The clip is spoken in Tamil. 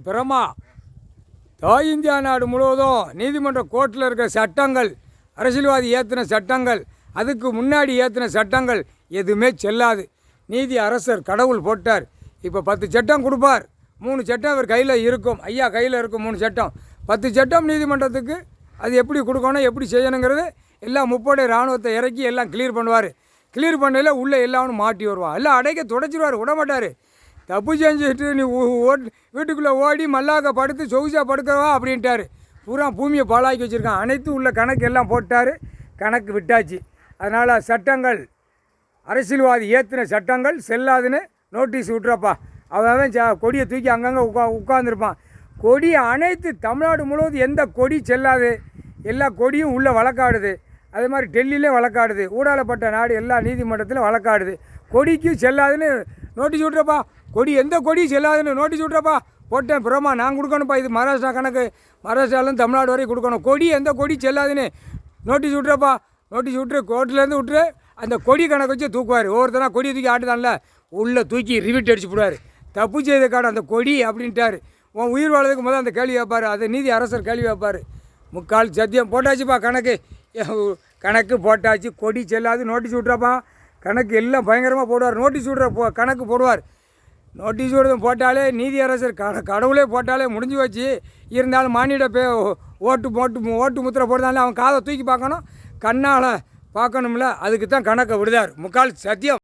பிரமா இந்தியா நாடு முழுவதும் நீதிமன்ற கோர்ட்டில் இருக்கிற சட்டங்கள், அரசியல்வாதி ஏற்றின சட்டங்கள், அதுக்கு முன்னாடி ஏற்றின சட்டங்கள் எதுவுமே செல்லாது. நீதி அரசர் கடவுள் போட்டார். இப்போ 10 சட்டம் கொடுப்பார். 3 சட்டம் அவர் கையில் இருக்கும். ஐயா கையில் இருக்கும் 3 சட்டம். 10 சட்டம் நீதிமன்றத்துக்கு அது எப்படி கொடுக்கணும், எப்படி செய்யணுங்கிறது எல்லாம் முப்படை இராணுவத்தை இறக்கி எல்லாம் கிளியர் பண்ணுவார். கிளியர் பண்ணையில் உள்ளே எல்லாரும் மாட்டி வருவான். எல்லாம் அடைக்க துடைச்சிடுவார், விடமாட்டார். தப்பு செஞ்சுட்டு நீ வீட்டுக்குள்ளே ஓடி மல்லாக்க படுத்து சொகுசாக படுக்கவா அப்படின்ட்டார். பூரா பூமியை பாழாக்கி வச்சுருக்கான். அனைத்து உள்ள கணக்கு எல்லாம் போட்டார். கணக்கு விட்டாச்சு. அதனால் சட்டங்கள், அரசியல்வாதி ஏற்றின சட்டங்கள் செல்லாதுன்னு நோட்டீஸ் விட்றப்பா. அவன் கொடியை தூக்கி அங்கங்கே உட்காந்துருப்பான். கொடி அனைத்து தமிழ்நாடு முழுவதும் எந்த கொடி செல்லாது, எல்லா கொடியும் உள்ளே வழக்காடுது. அதே மாதிரி டெல்லியிலே வழக்காடுது. ஊடாலப்பட்ட நாடு எல்லா நீதிமன்றத்திலும் வழக்காடுது. கொடிக்கு செல்லாதுன்னு நோட்டீஸ் விட்றப்பா. கொடி எந்த கொடி செல்லாதுன்னு நோட்டீஸ் விட்றப்பா. போட்டேன் பிரமா நான் கொடுக்கணும்ப்பா. இது மகாராஷ்டிரா கணக்கு. மகாராஷ்டிராலேருந்து தமிழ்நாடு வரைக்கும் கொடுக்கணும். கொடி எந்த கொடி செல்லாதுன்னு நோட்டீஸ் விட்றப்பா. நோட்டீஸ் விட்டுரு, கோர்ட்லேருந்து விட்டுரு. அந்த கொடி கணக்கு வச்சு தூக்குவார். ஒவ்வொருத்தனா கொடியை தூக்கி ஆட்டுதான்ல, உள்ளே தூக்கி ரிவிட் அடிச்சு போடுவார். தப்பு செய்த காடு அந்த கொடி அப்படின்ட்டார். உன் உயிர் வாழ்றதுக்கு முதல் அந்த கேள்வி வைப்பார். அதை நீதி அரசர் கேள்வி வைப்பார். முக்கால் சத்தியம் போட்டாச்சுப்பா. கணக்கு போட்டாச்சு. கொடி செல்லாது நோட்டீஸ் விட்றப்பா. கணக்கு எல்லாம் பயங்கரமாக போடுவார். நோட்டீஸ் விட்ற கணக்கு போடுவார். நோட்டீஸ் விடுறது போட்டாலே நீதி அரசர் கடவுளே போட்டாலே முடிஞ்சு வச்சு. இருந்தாலும் மானிட ஓட்டு முத்திரை போடுறதால அவன் காதை தூக்கி பார்க்கணும், கண்ணால் பார்க்கணும்ல. அதுக்கு தான் கணக்கை விடுதார். முக்கால் சத்தியம்.